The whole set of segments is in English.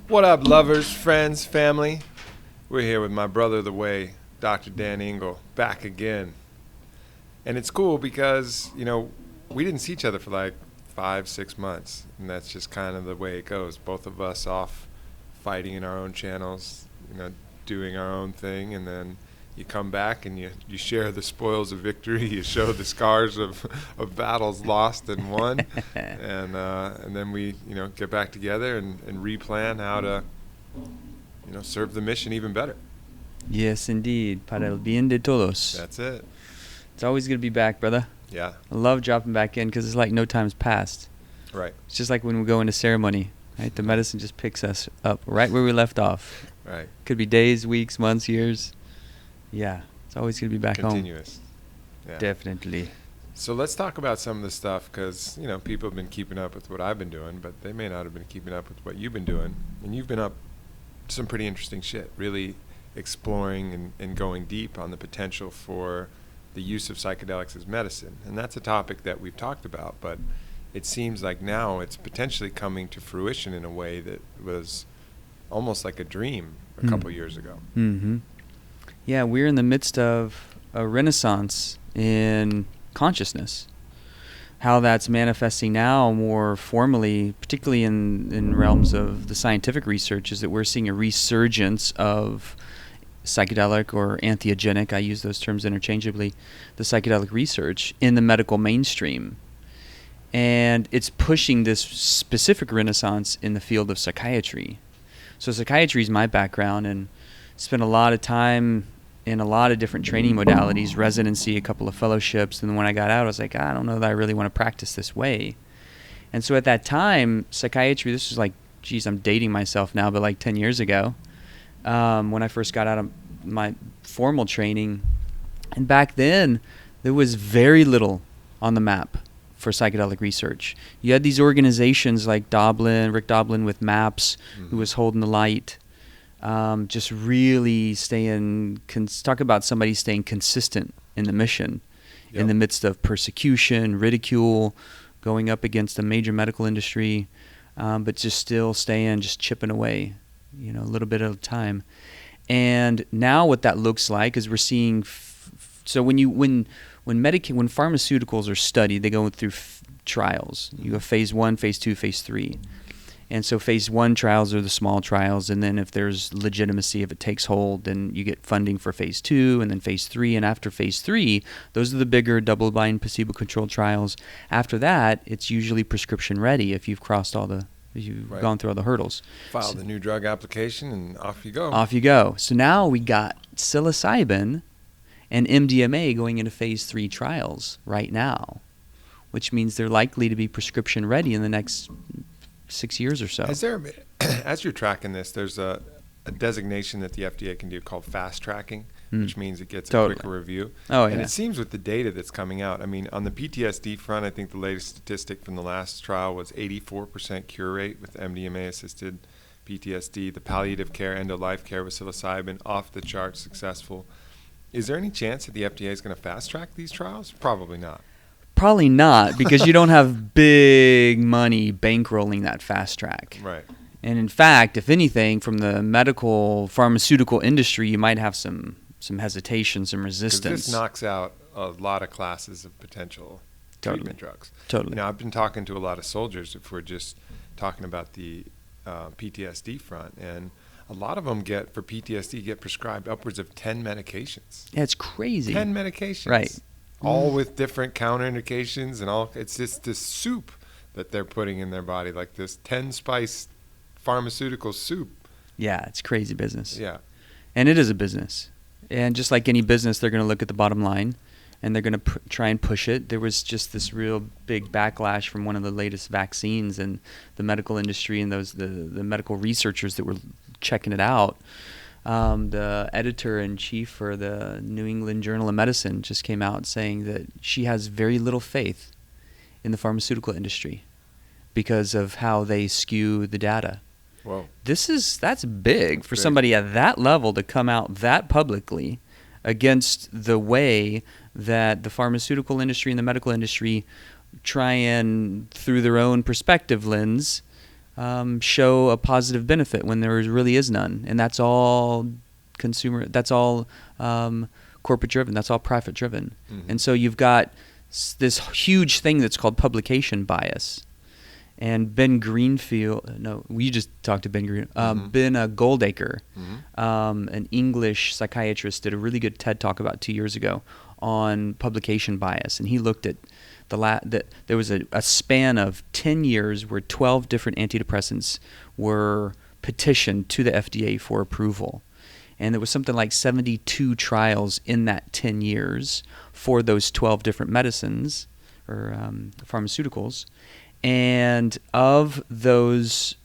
What up, lovers, friends, family? We're here with my brother of the way, Dr. Dan Engle, back again. And it's cool because, we didn't see each other for like 5-6 months. And that's just kind of the way it goes. Both of us off fighting in our own channels, doing our own thing. And then you come back and you share the spoils of victory. You show the scars of battles lost and won. And then we, get back together and replan how to, serve the mission even better. Yes, indeed. Para el bien de todos. That's it. It's always good to be back, brother. Yeah. I love dropping back in because it's like no time's passed. Right. It's just like when we go into ceremony, right? The medicine just picks us up right where we left off. Right. Could be days, weeks, months, years. Yeah. It's always good to be back Continuous. home. Yeah. Definitely. So let's talk about some of the stuff because, people have been keeping up with what I've been doing, but they may not have been keeping up with what you've been doing. And you've been up to some pretty interesting shit, really exploring and going deep on the potential for the use of psychedelics as medicine. And that's a topic that we've talked about, but it seems like now it's potentially coming to fruition in a way that was almost like a dream a couple years ago. Mm-hmm. Yeah, we're in the midst of a renaissance in consciousness. How that's manifesting now more formally, particularly in realms of the scientific research, is that we're seeing a resurgence of psychedelic or entheogenic, I use those terms interchangeably, the psychedelic research in the medical mainstream. And it's pushing this specific renaissance in the field of psychiatry. So psychiatry is my background, and spent a lot of time in a lot of different training modalities, residency, a couple of fellowships, and then when I got out, I was like, I don't know that I really want to practice this way. And so at that time, psychiatry, this was like, I'm dating myself now, but like 10 years ago, when I first got out of my formal training. And back then, there was very little on the map for psychedelic research. You had these organizations like Rick Doblin with MAPS, who was holding the light. Just really talk about somebody staying consistent in the mission, in the midst of persecution, ridicule, going up against a major medical industry, but just still just chipping away, a little bit at a time. And now what that looks like is we're seeing, so when pharmaceuticals are studied, they go through trials. You go phase 1, phase 2, phase 3. And so phase 1 trials are the small trials, and then if there's legitimacy, if it takes hold, then you get funding for phase 2, and then phase 3, and after phase 3, those are the bigger double-blind placebo-controlled trials. After that, it's usually prescription ready if you've gone through all the hurdles. File the new drug application, and off you go. Off you go. So now we got psilocybin and MDMA going into phase 3 trials right now, which means they're likely to be prescription ready in the next 6 years or so. As you're tracking this, there's a designation that the FDA can do called fast tracking, which means it gets a quicker review. And it seems with the data that's coming out, on the PTSD front, I think the latest statistic from the last trial was 84% cure rate with MDMA-assisted PTSD. The palliative care, end-of-life care with psilocybin, off the charts successful. Is there any chance that the FDA is going to fast track these trials? Probably not. Probably not, because you don't have big money bankrolling that fast track. Right. And in fact, if anything, from the medical pharmaceutical industry, you might have some hesitation, some resistance. This knocks out a lot of classes of potential treatment drugs. Totally. I've been talking to a lot of soldiers, if we're just talking about the PTSD front, and a lot of them get prescribed upwards of 10 medications. Yeah, it's crazy. 10 medications. Right. All with different counterindications and all. It's just this soup that they're putting in their body, like this 10-spice pharmaceutical soup. Yeah, it's crazy business. Yeah. And it is a business. And just like any business, they're going to look at the bottom line, and they're going to try and push it. There was just this real big backlash from one of the latest vaccines, and the medical industry and the medical researchers that were checking it out. The editor-in-chief for the New England Journal of Medicine just came out saying that she has very little faith in the pharmaceutical industry because of how they skew the data. Whoa. That's big for somebody at that level to come out that publicly against the way that the pharmaceutical industry and the medical industry try and, through their own perspective lens, show a positive benefit when there really is none, and that's all consumer. That's all corporate driven. That's all profit driven. Mm-hmm. And so you've got this huge thing that's called publication bias. And Ben Greenfield, no, we just talked to Ben Greenfield. Ben Goldacre, an English psychiatrist, did a really good TED Talk about 2 years ago on publication bias. And he looked at there was a span of 10 years where 12 different antidepressants were petitioned to the FDA for approval. And there was something like 72 trials in that 10 years for those 12 different medicines or pharmaceuticals. And of those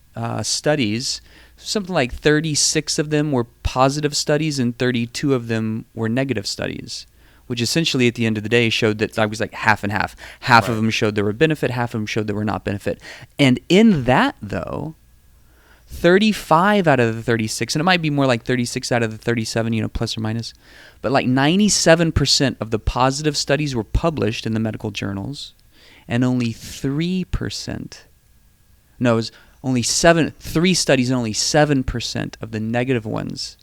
studies, something like 36 of them were positive studies and 32 of them were negative studies, which essentially at the end of the day showed that I was like half and half. Half of them showed there were benefit, half of them showed there were not benefit. And in that, though, 35 out of the 36, and it might be more like 36 out of the 37, plus or minus, but like 97% of the positive studies were published in the medical journals. And only 3%, no, it was only 3 studies and only 7% of the negative ones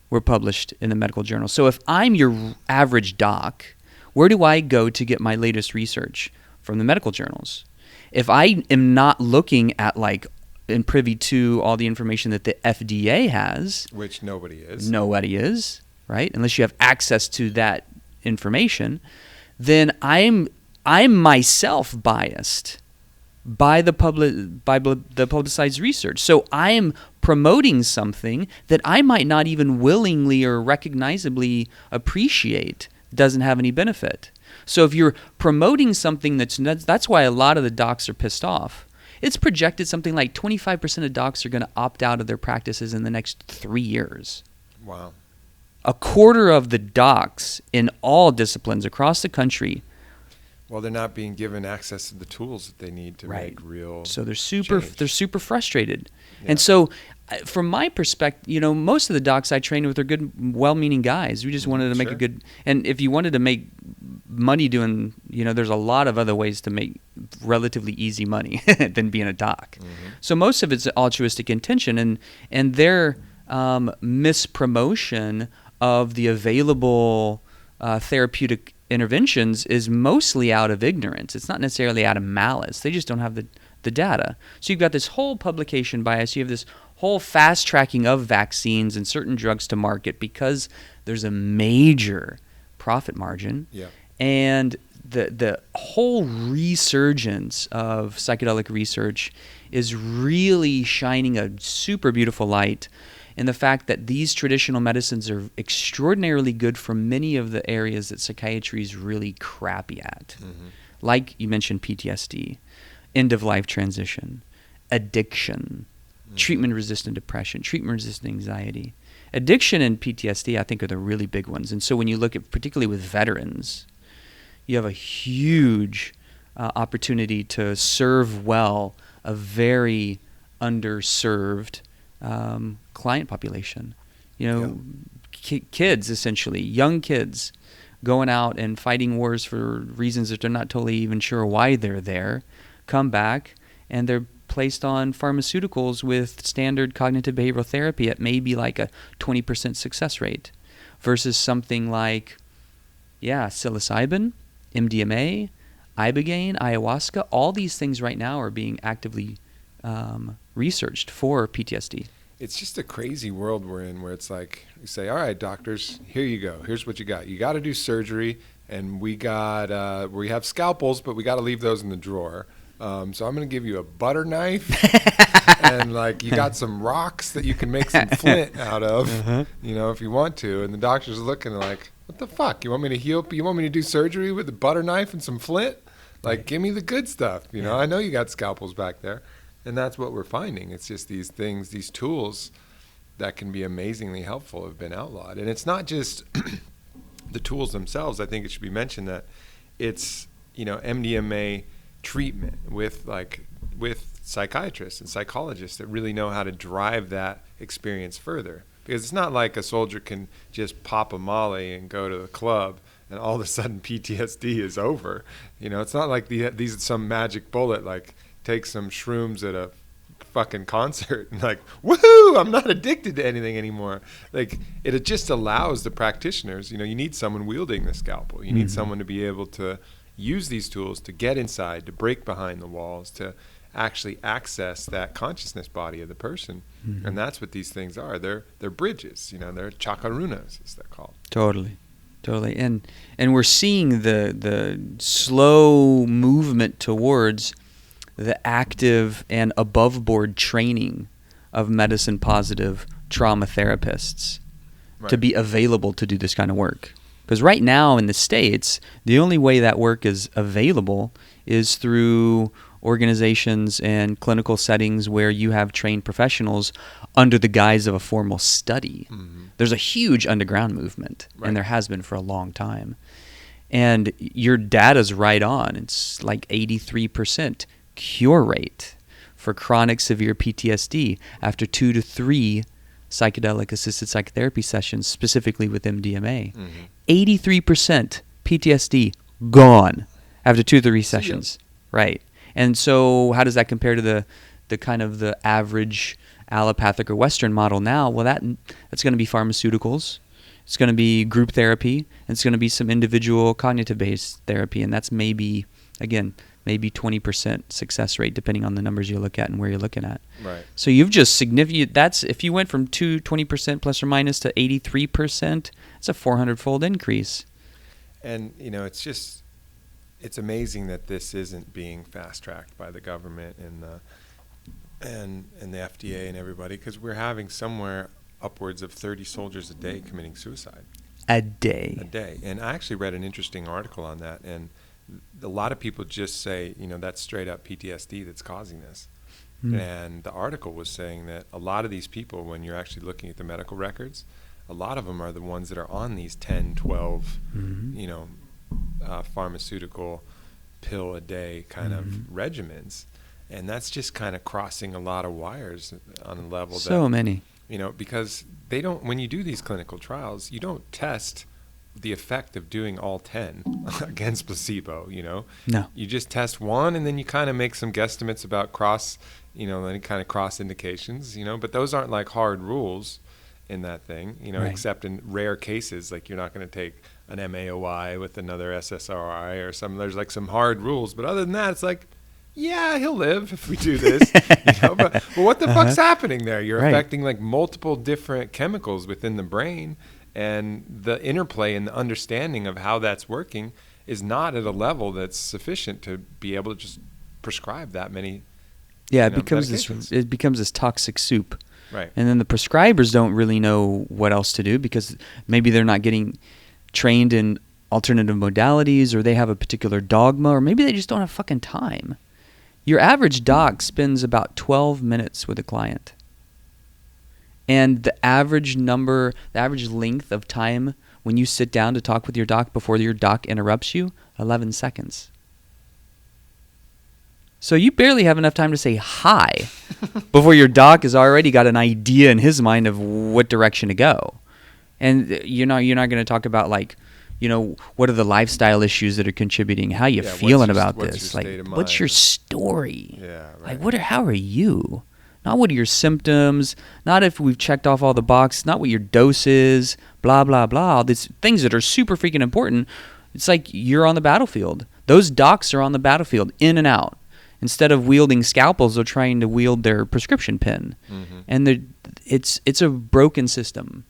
were published in the medical journal. So if I'm your average doc, where do I go to get my latest research? From the medical journals. If I am not looking at and privy to all the information that the FDA has, which nobody is, right? Unless you have access to that information, then I'm myself biased by the publicized research. So I am promoting something that I might not even willingly or recognizably appreciate doesn't have any benefit. So if you're promoting something that's why a lot of the docs are pissed off. It's projected something like 25% of docs are going to opt out of their practices in the next 3 years. Wow. A quarter of the docs in all disciplines across the country. Well, they're not being given access to the tools that they need to make real. So they're super frustrated. Yeah. And so from my perspective, most of the docs I trained with are good, well-meaning guys. We just wanted to make a good, and if you wanted to make money doing, there's a lot of other ways to make relatively easy money than being a doc. Mm-hmm. So most of it's altruistic intention, and their mispromotion of the available therapeutic interventions is mostly out of ignorance. It's not necessarily out of malice. They just don't have the data. So you've got this whole publication bias. You have this whole fast tracking of vaccines and certain drugs to market because there's a major profit margin. Yeah. And the whole resurgence of psychedelic research is really shining a super beautiful light in the fact that these traditional medicines are extraordinarily good for many of the areas that psychiatry is really crappy at. Mm-hmm. Like you mentioned PTSD, end-of-life transition, addiction, treatment-resistant depression, treatment-resistant anxiety. Addiction and PTSD, I think, are the really big ones. And so when you look at, particularly with veterans, you have a huge opportunity to serve well a very underserved client population. Kids, essentially, young kids going out and fighting wars for reasons that they're not totally even sure why they're there, come back, and they're placed on pharmaceuticals with standard cognitive behavioral therapy at maybe like a 20% success rate versus something like, psilocybin, MDMA, ibogaine, ayahuasca. All these things right now are being actively researched for PTSD. It's just a crazy world we're in where it's like, you say, all right, doctors, here you go. Here's what you got. You got to do surgery, and we have scalpels, but we got to leave those in the drawer. So I'm going to give you a butter knife, and you got some rocks that you can make some flint out of, if you want to. And the doctor's looking like, what the fuck? You want me to heal? You want me to do surgery with a butter knife and some flint? Give me the good stuff. I know you got scalpels back there. And that's what we're finding. It's just these things, these tools that can be amazingly helpful have been outlawed. And it's not just the tools themselves. I think it should be mentioned that it's, MDMA treatment with psychiatrists and psychologists that really know how to drive that experience further. Because it's not like a soldier can just pop a Molly and go to the club and all of a sudden PTSD is over. It's not like these some magic bullet, take some shrooms at a fucking concert and like, woohoo, I'm not addicted to anything anymore. Like, it just allows the practitioners, you know, you need someone wielding the scalpel. You need someone to be able to use these tools to get inside, to break behind the walls, to actually access that consciousness body of the person. And that's what these things are. They're bridges, you know, they're chakarunas, as they're called. Totally. And we're seeing the slow movement towards the active and above board training of medicine positive trauma therapists to be available to do this kind of work. Because right now in the States, the only way that work is available is through organizations and clinical settings where you have trained professionals under the guise of a formal study. There's a huge underground movement, and there has been for a long time. And your data's right on. It's like 83% cure rate for chronic severe PTSD after 2 to 3 psychedelic assisted psychotherapy sessions, specifically with MDMA. 83% PTSD gone after 2 to 3 sessions. Right. And so how does that compare to the kind of the average allopathic or Western model now? Well, that's going to be pharmaceuticals. It's going to be group therapy. And it's going to be some individual cognitive-based therapy. And that's maybe 20% success rate, depending on the numbers you look at and where you're looking at. Right. So you've just significant. That's if you went from 20% plus or minus to 83%. It's a 400-fold increase. And you know, it's amazing that this isn't being fast-tracked by the government and the FDA and everybody, because we're having somewhere upwards of 30 soldiers a day committing suicide. A day. And I actually read an interesting article on that, and a lot of people just say, you know, that's straight up PTSD that's causing this. And the article was saying that a lot of these people, when you're actually looking at the medical records, a lot of them are the ones that are on these 10, 12, you know, pharmaceutical pill a day kind of regimens. And that's just kind of crossing a lot of wires on a level so many. You know, because they don't, when you do these clinical trials, you don't test the effect of doing all 10 against placebo, you know? No. You just test one, and then you kind of make some guesstimates about any kind of cross indications, you know? But those aren't like hard rules in that thing, you know, except in rare cases, like you're not going to take an MAOI with another SSRI or something. There's like some hard rules, but other than that, it's like, yeah, he'll live if we do this. You know? But what the fuck's happening there? You're affecting like multiple different chemicals within the brain, and the interplay and the understanding of how that's working is not at a level that's sufficient to be able to just prescribe that many. Yeah, it becomes this toxic soup. Right. And then the prescribers don't really know what else to do, because maybe they're not getting trained in alternative modalities, or they have a particular dogma, or maybe they just don't have fucking time. Your average doc spends about 12 minutes with a client. And the average length of time when you sit down to talk with your doc before your doc interrupts you, 11 seconds. So you barely have enough time to say hi before your doc has already got an idea in his mind of what direction to go. And you're not going to talk about, like, you know, what are the lifestyle issues that are contributing? How you feeling about this? Like, what's your story? Yeah, right. Like, how are you? Not what are your symptoms, not if we've checked off all the boxes, not what your dose is, blah, blah, blah. All these things that are super freaking important. It's like you're on the battlefield. Those docs are on the battlefield, in and out. Instead of wielding scalpels, they're trying to wield their prescription pen. And it's a broken system.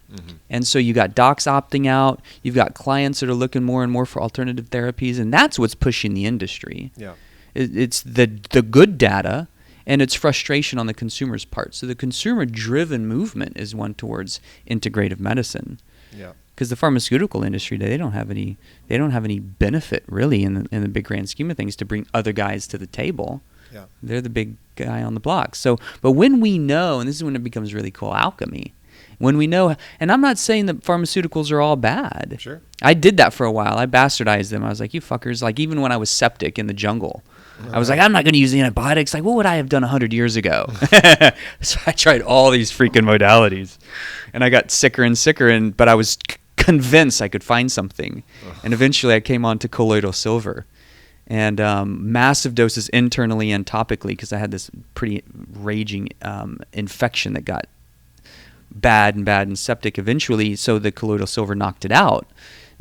And so you got docs opting out. You've got clients that are looking more and more for alternative therapies. And that's what's pushing the industry. Yeah. It's the good data, and it's frustration on the consumer's part. So the consumer-driven movement is one towards integrative medicine. Yeah. Because the pharmaceutical industry, they don't have any benefit really in the big grand scheme of things to bring other guys to the table. Yeah. They're the big guy on the block. So, but when we know, and this is when it becomes really cool alchemy, when we know, and I'm not saying that pharmaceuticals are all bad. Sure. I did that for a while. I bastardized them. I was like, you fuckers. Like, even when I was septic in the jungle, I was like, I'm not going to use the antibiotics. Like, what would I have done 100 years ago? So I tried all these freaking modalities, and I got sicker and sicker, but I was convinced I could find something. And eventually I came on to colloidal silver. and massive doses internally and topically, because I had this pretty raging infection that got bad and septic eventually, so the colloidal silver knocked it out.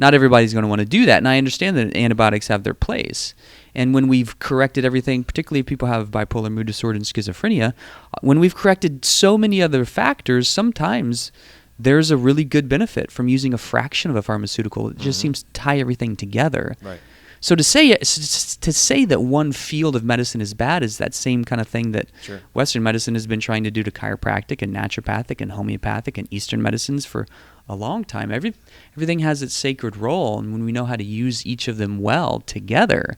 Not everybody's going to want to do that, and I understand that antibiotics have their place. And when we've corrected everything, particularly if people have bipolar mood disorder and schizophrenia, when we've corrected so many other factors, sometimes there's a really good benefit from using a fraction of a pharmaceutical. It just seems to tie everything together. Right. So to say that one field of medicine is bad is that same kind of thing that Western medicine has been trying to do to chiropractic and naturopathic and homeopathic and Eastern medicines for a long time. Everything has its sacred role, and when we know how to use each of them well together,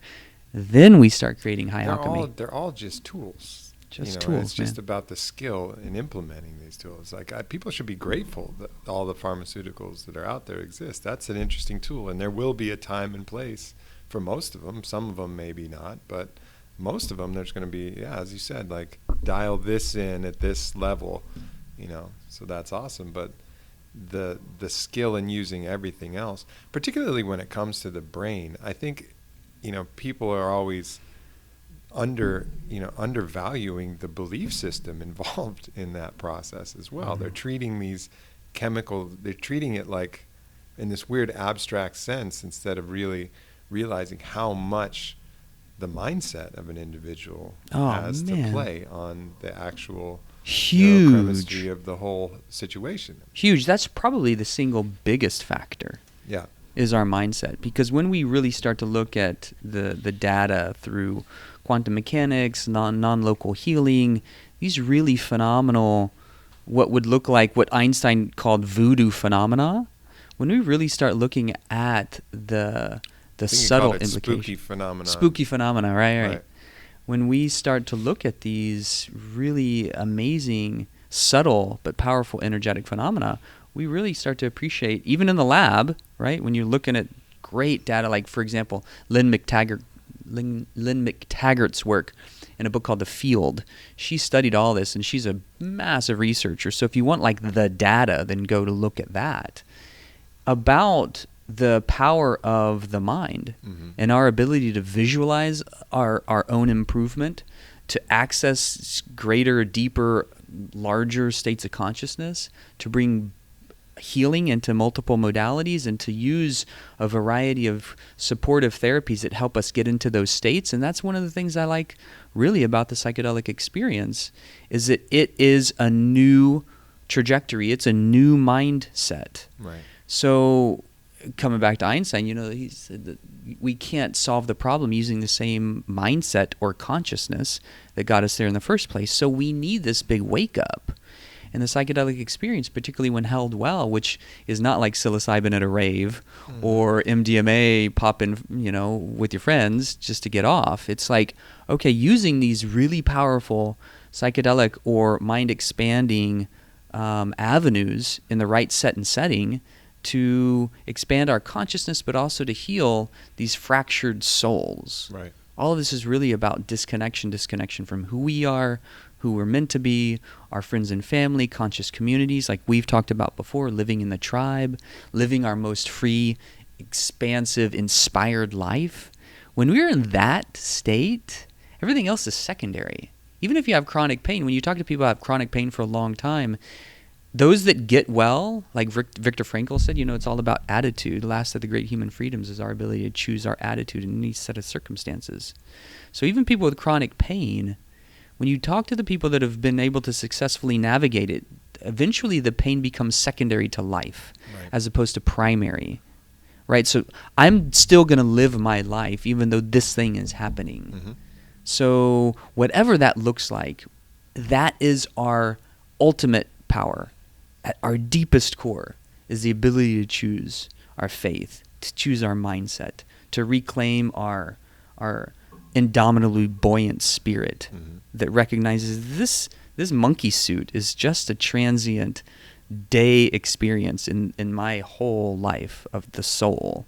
then we start creating high alchemy. They're all just tools. Just tools, It's just about the skill in implementing these tools. Like people should be grateful that all the pharmaceuticals that are out there exist. That's an interesting tool, and there will be a time and place for most of them. Some of them maybe not, but most of them there's going to be, as you said, like dial this in at this level, so that's awesome. But the skill in using everything else, particularly when it comes to the brain, I think, people are always undervaluing the belief system involved in that process as well. They're treating these they're treating it like in this weird abstract sense instead of really realizing how much the mindset of an individual has to play on the actual chemistry of the whole situation. Huge. That's probably the single biggest factor. Yeah. Is our mindset. Because when we really start to look at the data through quantum mechanics, non-local healing, these really phenomenal, what would look like what Einstein called voodoo phenomena, when we really start looking at the subtle implications. Spooky phenomena, right. When we start to look at these really amazing, subtle, but powerful energetic phenomena, we really start to appreciate, even in the lab, right? When you're looking at great data, like, for example, Lynn McTaggart's work in a book called The Field. She studied all this, and she's a massive researcher. So if you want, like, the data, then go to look at that. About the power of the mind and our ability to visualize our own improvement, to access greater, deeper, larger states of consciousness, to bring healing into multiple modalities, and to use a variety of supportive therapies that help us get into those states. And that's one of the things I like really about the psychedelic experience, is that it is a new trajectory. It's a new mindset. Right. So coming back to Einstein, he said that we can't solve the problem using the same mindset or consciousness that got us there in the first place. So we need this big wake up. And the psychedelic experience, particularly when held well, which is not like psilocybin at a rave or MDMA popping, with your friends just to get off. It's like, okay, using these really powerful psychedelic or mind-expanding avenues in the right set and setting to expand our consciousness, but also to heal these fractured souls. Right. All of this is really about disconnection from who we are, who we're meant to be, our friends and family, conscious communities, like we've talked about before, living in the tribe, living our most free, expansive, inspired life. When we're in that state, everything else is secondary. Even if you have chronic pain, when you talk to people who have chronic pain for a long time, those that get well, like Viktor Frankl said, it's all about attitude. The last of the great human freedoms is our ability to choose our attitude in any set of circumstances. So even people with chronic pain, when you talk to the people that have been able to successfully navigate it, eventually the pain becomes secondary to life, as opposed to primary, right? So I'm still going to live my life even though this thing is happening. So whatever that looks like, that is our ultimate power. At our deepest core is the ability to choose our faith, to choose our mindset, to reclaim our indomitably buoyant spirit that recognizes this monkey suit is just a transient day experience in my whole life of the soul.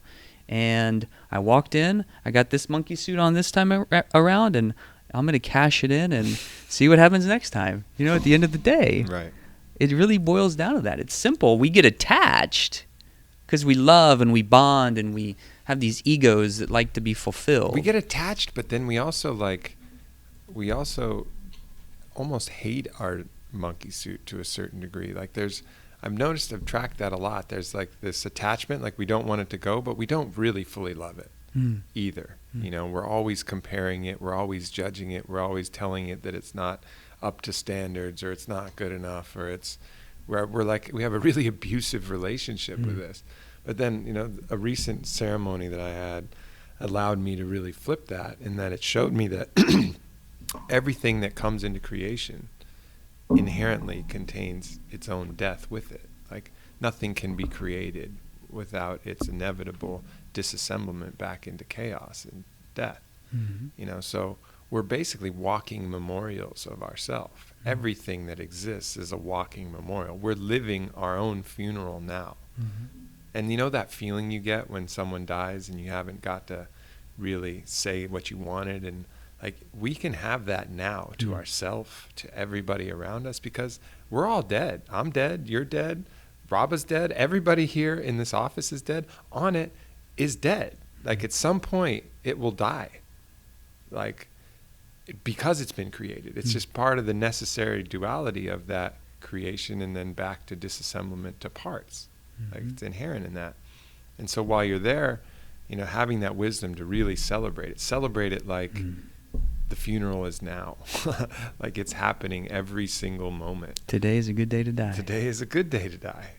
And I walked in, I got this monkey suit on this time around, and I'm going to cash it in and see what happens next time, at the end of the day. Right. It really boils down to that. It's simple. We get attached because we love and we bond and we have these egos that like to be fulfilled. We get attached, but then we also almost hate our monkey suit to a certain degree. Like I've tracked that a lot. There's like this attachment, like we don't want it to go, but we don't really fully love it either. We're always comparing it. We're always judging it. We're always telling it that it's not up to standards, or it's not good enough, or we're like, we have a really abusive relationship with this. But then, a recent ceremony that I had allowed me to really flip that, in that it showed me that everything that comes into creation inherently contains its own death with it. Like nothing can be created without its inevitable disassemblement back into chaos and death. So we're basically walking memorials of ourselves. Everything that exists is a walking memorial. We're living our own funeral now. And that feeling you get when someone dies and you haven't got to really say what you wanted, and like we can have that now to ourselves, to everybody around us, because we're all dead. I'm dead, you're dead, Raba's dead, everybody here in this office is dead. On it is dead. Like at some point it will die. Like because it's been created. It's just part of the necessary duality of that creation, and then back to disassemblement to parts. Like it's inherent in that. And so while you're there, having that wisdom to really celebrate it like the funeral is now. Like it's happening every single moment. Today is a good day to die. Today is a good day to die.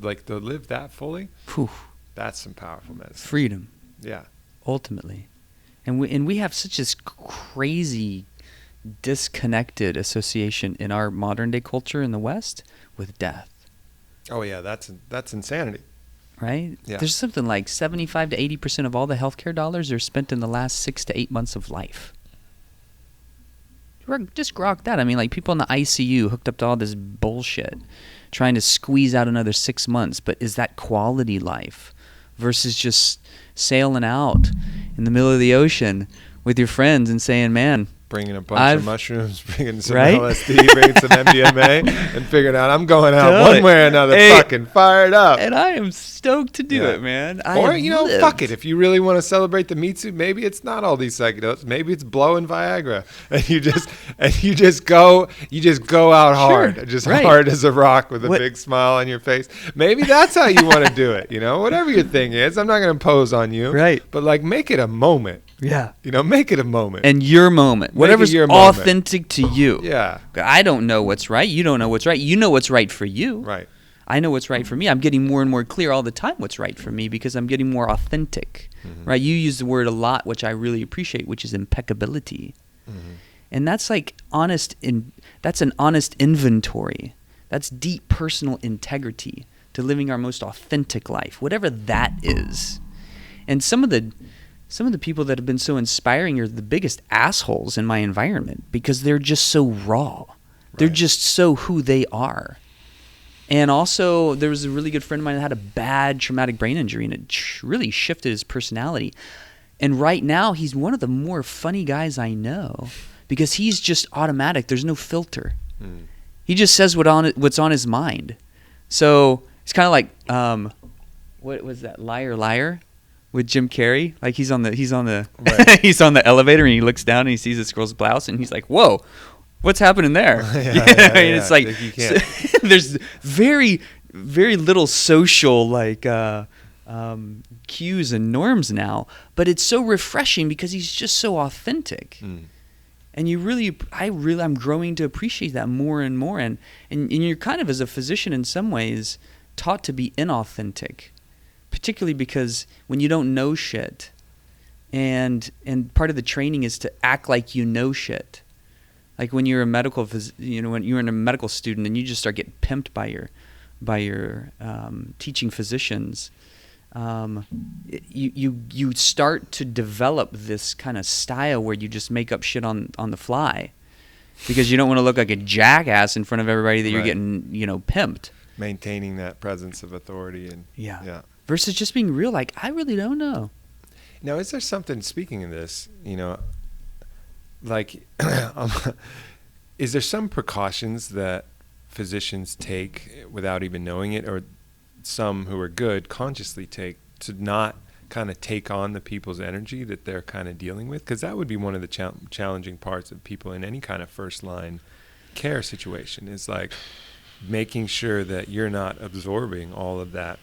Like to live that fully. Whew. That's some powerful medicine. Freedom. Yeah. Ultimately. And we have such this crazy disconnected association in our modern day culture in the West with death. Oh yeah, that's insanity. Right? Yeah. There's something like 75 to 80% of all the healthcare dollars are spent in the last 6 to 8 months of life. Just grok that. I mean, like people in the ICU hooked up to all this bullshit, trying to squeeze out another 6 months. But is that quality life versus just sailing out in the middle of the ocean with your friends and saying, man, bringing a bunch of mushrooms, bringing some right? LSD, bringing some MDMA, and figuring out I'm going out Totally. one way or another, fucking fired up. And I am stoked to do it, man. Fuck it. If you really want to celebrate the meat suit, maybe it's not all these psychedelics. Maybe it's blowing Viagra, and you just go out hard, hard as a rock with a big smile on your face. Maybe that's how you want to do it. Whatever your thing is, I'm not going to impose on you. Right. But like, make it a moment. Yeah. Make it a moment. And your moment. Whatever's your authentic to you. Yeah. I don't know what's right. You don't know what's right. You know what's right for you. Right. I know what's right for me. I'm getting more and more clear all the time what's right for me because I'm getting more authentic. Right? You use the word a lot, which I really appreciate, which is impeccability. And that's like that's an honest inventory. That's deep personal integrity to living our most authentic life, whatever that is. And some of the people that have been so inspiring are the biggest assholes in my environment because they're just so raw. They're just so who they are. And also, there was a really good friend of mine that had a bad traumatic brain injury, and it really shifted his personality. And right now, he's one of the more funny guys I know because he's just automatic. There's no filter. He just says what's on his mind. So it's kind of like, what was that, Liar Liar? With Jim Carrey, like he's on the right. he's on the elevator and he looks down and he sees this girl's blouse and he's like, "Whoa, what's happening there?" It's like there's very, very little social like cues and norms now, but it's so refreshing because he's just so authentic. And I'm growing to appreciate that more and more. And you're kind of, as a physician in some ways, taught to be inauthentic. Particularly because when you don't know shit, and part of the training is to act like you know shit. Like when you're a when you're a medical student and you just start getting pimped by your teaching physicians, you start to develop this kind of style where you just make up shit on the fly, because you don't want to look like a jackass in front of everybody that you're getting pimped. Maintaining that presence of authority and yeah. Versus just being real, like, I really don't know. Now, is there something, speaking of this, like, is there some precautions that physicians take without even knowing it, or some who are good consciously take to not kind of take on the people's energy that they're kind of dealing with? Because that would be one of the challenging parts of people in any kind of first line care situation, is like making sure that you're not absorbing all of that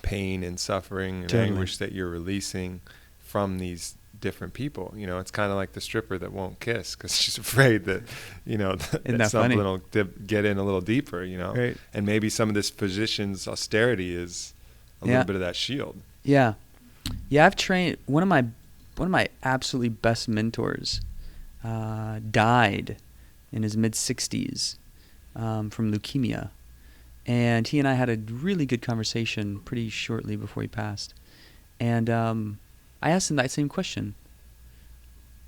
pain and suffering and Totally. anguish that you're releasing from these different people. You know, it's kind of like the stripper that won't kiss because she's afraid that, you know, that something will get in a little deeper, you know. Right. And maybe some of this physician's austerity is a little bit of that shield. Yeah. I've trained one of my absolutely best mentors died in his mid-60s from leukemia, and he and I had a really good conversation pretty shortly before he passed. And I asked him that same question.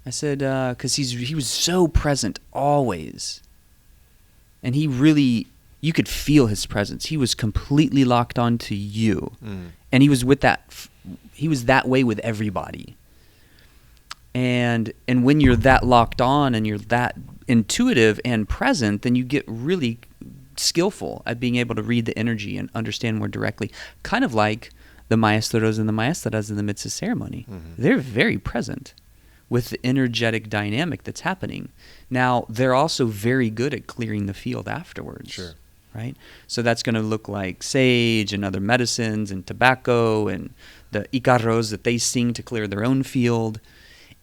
I said, because he was so present always, and you could feel his presence. He was completely locked onto you, and he was that way with everybody. And when you're that locked on and you're that intuitive and present, then you get really skillful at being able to read the energy and understand more directly. Kind of like the maestros and the maestras in the midst of ceremony. They're very present with the energetic dynamic that's happening. Now, they're also very good at clearing the field afterwards. Sure. Right? So that's going to look like sage and other medicines and tobacco and the icaros that they sing to clear their own field.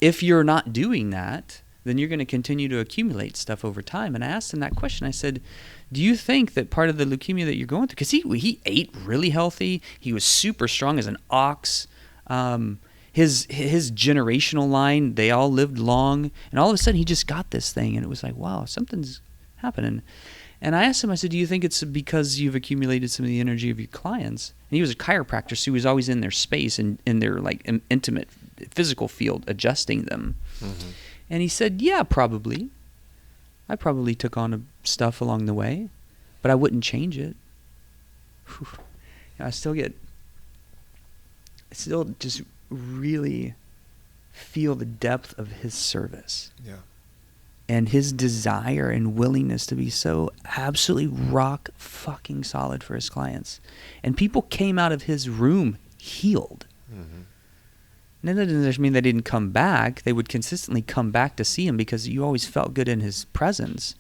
If you're not doing that, then you're going to continue to accumulate stuff over time. And I asked him that question. I said, do you think that part of the leukemia that you're going through, because he ate really healthy, he was super strong as an ox, his generational line, they all lived long, and all of a sudden he just got this thing, and it was like, wow, something's happening. And I asked him, I said, do you think it's because you've accumulated some of the energy of your clients? And he was a chiropractor, so he was always in their space and in their like intimate physical field, adjusting them. And he said, yeah, probably. I probably took on stuff along the way, but I wouldn't change it. Whew. I still just really feel the depth of his service. Yeah. And his desire and willingness to be so absolutely rock fucking solid for his clients. And people came out of his room healed. And that doesn't mean they didn't come back. They would consistently come back to see him because you always felt good in his presence.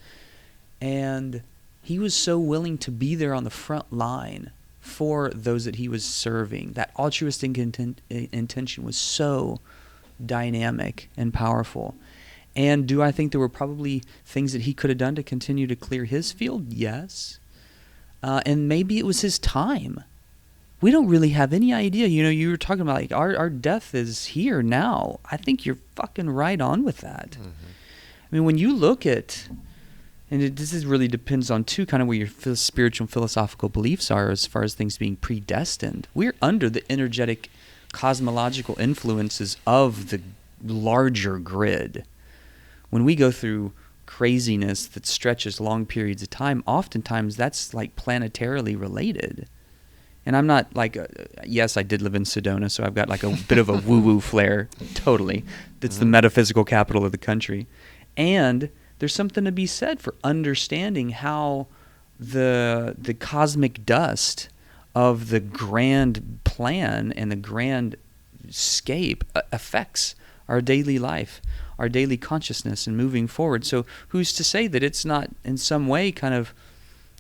And he was so willing to be there on the front line for those that he was serving. That altruistic intention was so dynamic and powerful. And do I think there were probably things that he could have done to continue to clear his field? Yes. And maybe it was his time. We don't really have any idea. You know, you were talking about like our death is here now. I think you're fucking right on with that. I mean, when you look at, and this really depends on too, kind of where your spiritual and philosophical beliefs are as far as things being predestined. We're under the energetic cosmological influences of the larger grid. When we go through craziness that stretches long periods of time, oftentimes that's like planetarily related. And I'm not like, yes, I did live in Sedona, so I've got like a bit of a woo-woo flair, totally. It's the metaphysical capital of the country. And there's something to be said for understanding how the cosmic dust of the grand plan and the grand scape affects our daily life, our daily consciousness and moving forward. So who's to say that it's not in some way kind of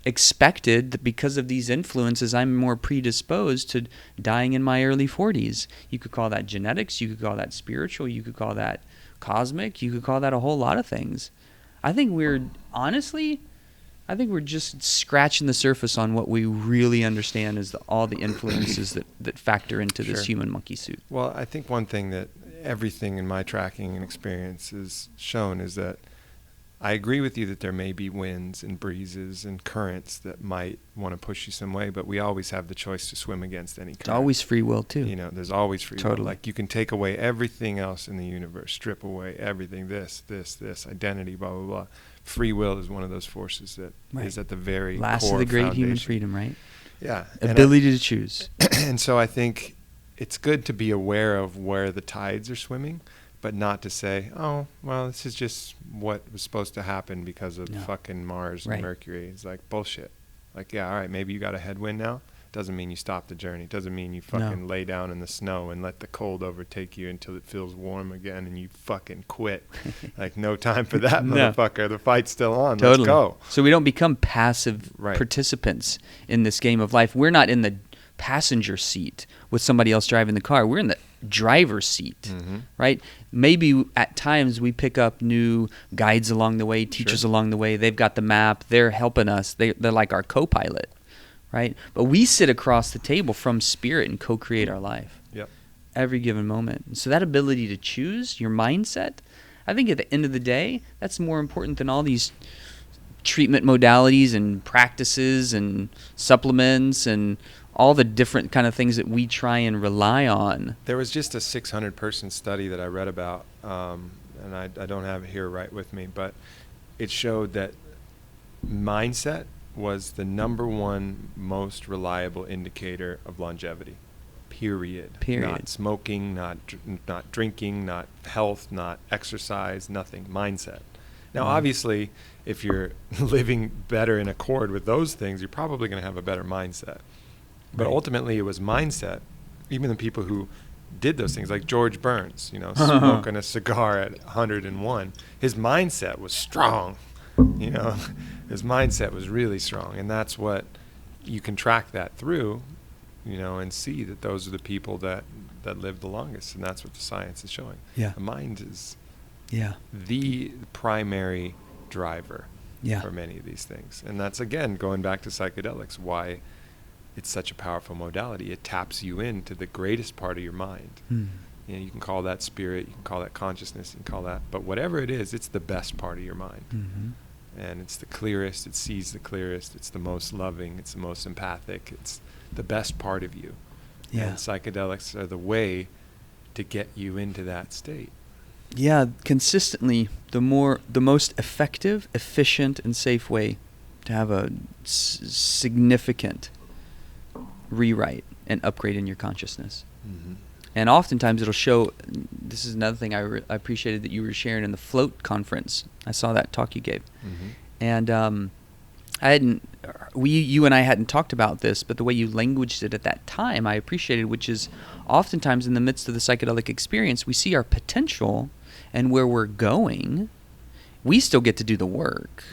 expected that because of these influences I'm more predisposed to dying in my early 40s. You could call that genetics, you could call that spiritual, you could call that cosmic, you could call that a whole lot of things. I think we're just scratching the surface on what we really understand is all the influences that factor into this human monkey suit. Well, I think one thing that everything in my tracking and experience has shown is that I agree with you that there may be winds and breezes and currents that might want to push you some way, but we always have the choice to swim against any current. It's always free will, too. You know, there's always free Totally. will. Like, you can take away everything else in the universe, strip away everything, this, identity, blah, blah, blah. Free will is one of those forces that is at the very last core of the great foundation. human freedom, right? Yeah. Ability to choose. And so I think it's good to be aware of where the tides are swimming, but not to say, oh, well, this is just what was supposed to happen because of fucking Mars and Mercury. It's like bullshit. Like, yeah, all right, maybe you got a headwind now. doesn't mean you stop the journey. Doesn't mean you fucking lay down in the snow and let the cold overtake you until it feels warm again and you fucking quit. Like, no time for that, motherfucker. The fight's still on. Totally. Let's go. So we don't become passive participants in this game of life. We're not in the passenger seat with somebody else driving the car. We're in the driver's seat, right? Maybe at times we pick up new guides along the way, teachers along the way. They've got the map. They're helping us. They're like our co-pilot, right? But we sit across the table from Spirit and co-create our life every given moment. So that ability to choose your mindset, I think at the end of the day, that's more important than all these treatment modalities and practices and supplements and all the different kind of things that we try and rely on. There was just a 600-person study that I read about, and I don't have it here right with me, but it showed that mindset was the number one most reliable indicator of longevity. Period. Not smoking, not drinking, not health, not exercise, nothing. Mindset. Now, obviously, if you're living better in accord with those things, you're probably going to have a better mindset. But ultimately, it was mindset. Even the people who did those things, like George Burns, smoking a cigar at 101, his mindset was strong. His mindset was really strong. And that's what you can track that through, and see that those are the people that live the longest. And that's what the science is showing. Yeah. The mind is the primary driver for many of these things. And that's, again, going back to psychedelics, why it's such a powerful modality. It taps you into the greatest part of your mind. You can call that spirit, you can call that consciousness, you can call that, but whatever it is, it's the best part of your mind. And it's the clearest, it sees the clearest, it's the most loving, it's the most empathic, it's the best part of you. And psychedelics are the way to get you into that state. Yeah, consistently, the most effective, efficient, and safe way to have a significant rewrite and upgrade in your consciousness. And oftentimes it'll show, this is another thing I appreciated that you were sharing in the Float conference. I saw that talk you gave. And you and I hadn't talked about this, but the way you languaged it at that time, I appreciated, which is oftentimes in the midst of the psychedelic experience, we see our potential and where we're going. We still get to do the work.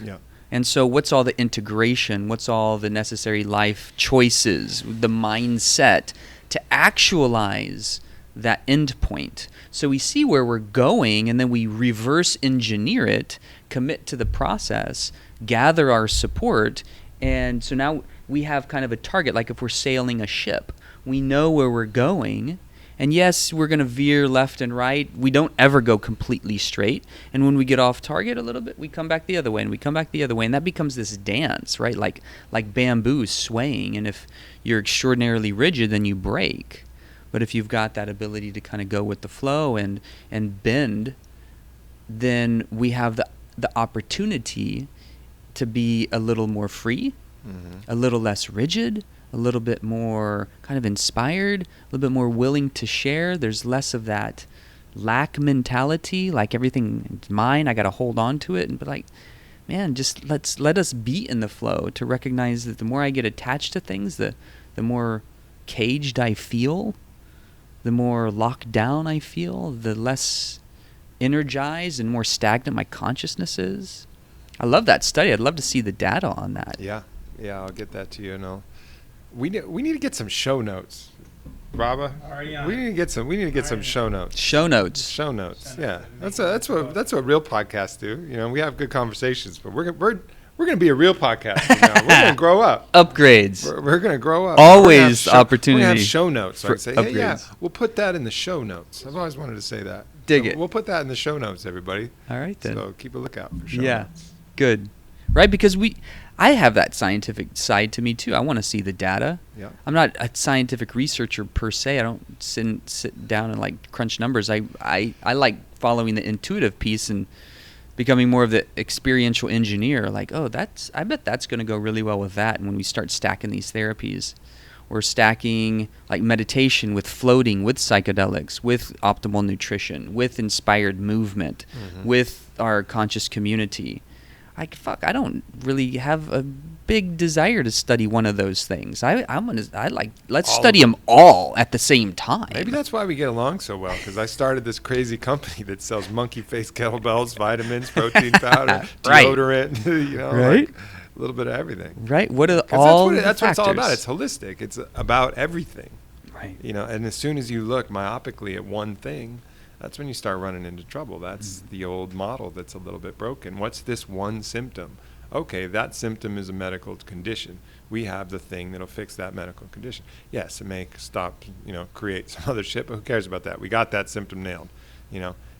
And so what's all the integration? What's all the necessary life choices, the mindset to actualize that end point? So we see where we're going, and then we reverse engineer it, commit to the process, gather our support, and so now we have kind of a target. Like if we're sailing a ship, we know where we're going. And yes, we're going to veer left and right. We don't ever go completely straight. And when we get off target a little bit, we come back the other way, and we come back the other way. And that becomes this dance, right? Like bamboo swaying. And if you're extraordinarily rigid, then you break. But if you've got that ability to kind of go with the flow and bend, then we have the opportunity to be a little more free, a little less rigid, a little bit more kind of inspired, a little bit more willing to share. There's less of that lack mentality, like everything is mine, I got to hold on to it. But like, man, just let us be in the flow, to recognize that the more I get attached to things, the more caged I feel, the more locked down I feel, the less energized and more stagnant my consciousness is. I love that study. I'd love to see the data on that. Yeah, I'll get that to you. We need to get some show notes, Raba. We need to get some show notes. Show notes. Yeah, that's what real podcasts do. We have good conversations, but we're going to be a real podcast. We're going to grow up. Upgrades. We're going to grow up. Always opportunity. We're going to have show notes. So I say, upgrades. hey, yeah, we'll put that in the show notes. I've always wanted to say that. Dig it. We'll put that in the show notes, everybody. All right, then. So keep a lookout for show notes. Good. Right, because I have that scientific side to me too. I want to see the data. Yeah. I'm not a scientific researcher per se. I don't sit down and like crunch numbers. I like following the intuitive piece and becoming more of the experiential engineer. Like, I bet that's going to go really well with that. And when we start stacking these therapies, we're stacking like meditation with floating, with psychedelics, with optimal nutrition, with inspired movement, with our conscious community. like, fuck, I don't really have a big desire to study one of those things. Let's All study of them all at the same time. Maybe that's why we get along so well, because I started this crazy company that sells monkey face kettlebells, vitamins, protein powder, Right. deodorant, Right. like a little bit of everything. Right? What are 'Cause all that's what it's all about. factors? It's holistic. It's about everything. Right. And as soon as you look myopically at one thing, that's when you start running into trouble. That's the old model that's a little bit broken. What's this one symptom? Okay, that symptom is a medical condition. We have the thing that'll fix that medical condition. Yes, it may stop, create some other shit, but who cares about that? We got that symptom nailed.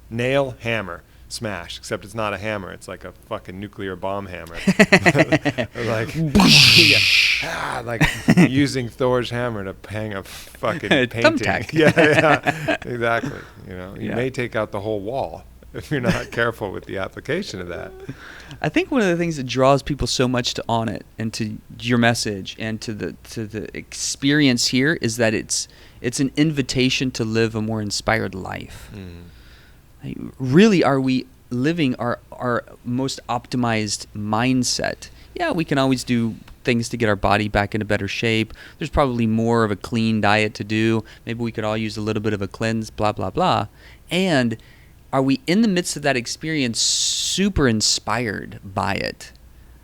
Nail, hammer, smash. Except it's not a hammer. It's like a fucking nuclear bomb hammer. like, yeah, like using Thor's hammer to hang a fucking painting. Thumbtack. Yeah, exactly. You Yeah. may take out the whole wall if you're not careful with the application of that. I think one of the things that draws people so much to On It and to your message and to the experience here is that it's an invitation to live a more inspired life. Like, really, are we living our most optimized mindset? Yeah, we can always do things to get our body back into better shape. There's probably more of a clean diet to do. Maybe we could all use a little bit of a cleanse, blah, blah, blah. And are we in the midst of that experience super inspired by it?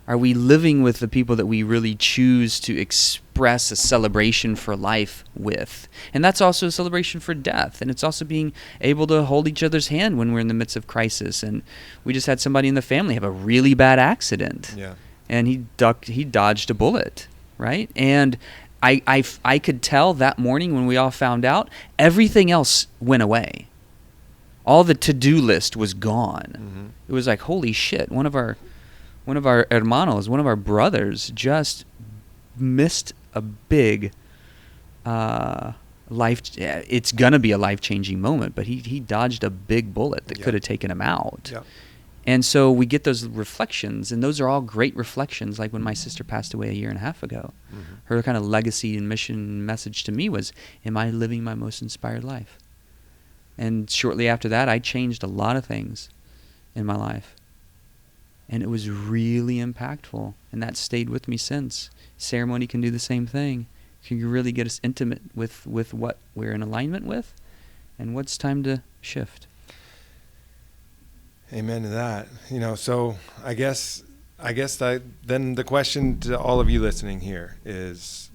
Are we living with the people that we really choose to express a celebration for life with? And that's also a celebration for death. And it's also being able to hold each other's hand when we're in the midst of crisis. And we just had somebody in the family have a really bad accident. Yeah. And he dodged a bullet, right? And I could tell that morning when we all found out, everything else went away. All the to-do list was gone. Mm-hmm. It was like, holy shit, one of our hermanos, one of our brothers, just missed a big life. It's gonna be a life-changing moment, but he dodged a big bullet that could have taken him out. Yep. And so we get those reflections, and those are all great reflections. Like when my sister passed away a year and a half ago, her kind of legacy and mission message to me was, "Am I living my most inspired life?" And shortly after that, I changed a lot of things in my life. And it was really impactful. And that stayed with me since. Ceremony can do the same thing. Can you really get us intimate with what we're in alignment with and what's time to shift? Amen to that. So I guess then the question to all of you listening here is,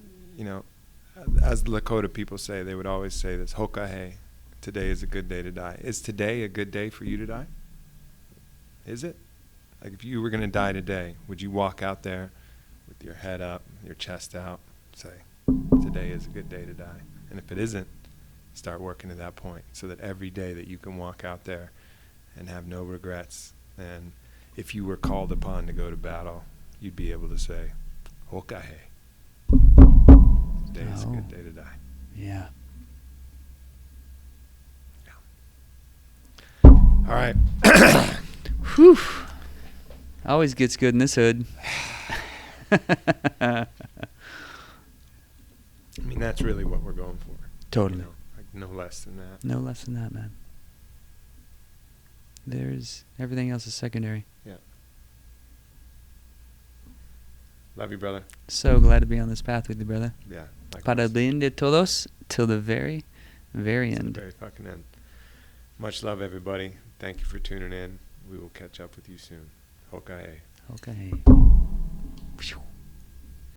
as the Lakota people say, they would always say this, Hokahe, today is a good day to die. Is today a good day for you to die? Is it? Like if you were going to die today, would you walk out there with your head up, your chest out, say, today is a good day to die? And if it isn't, start working to that point so that every day that you can walk out there and have no regrets. And if you were called upon to go to battle, you'd be able to say, Hokahe, today is a good day to die. Yeah. All right. Whew. Always gets good in this hood. I mean, that's really what we're going for. Totally. Like no less than that. No less than that, man. Everything else is secondary. Yeah. Love you, brother. So glad to be on this path with you, brother. Yeah. Para bien de todos till the very, very Till end. the very fucking end. Much love, everybody. Thank you for tuning in. We will catch up with you soon. Hokahe. Okay.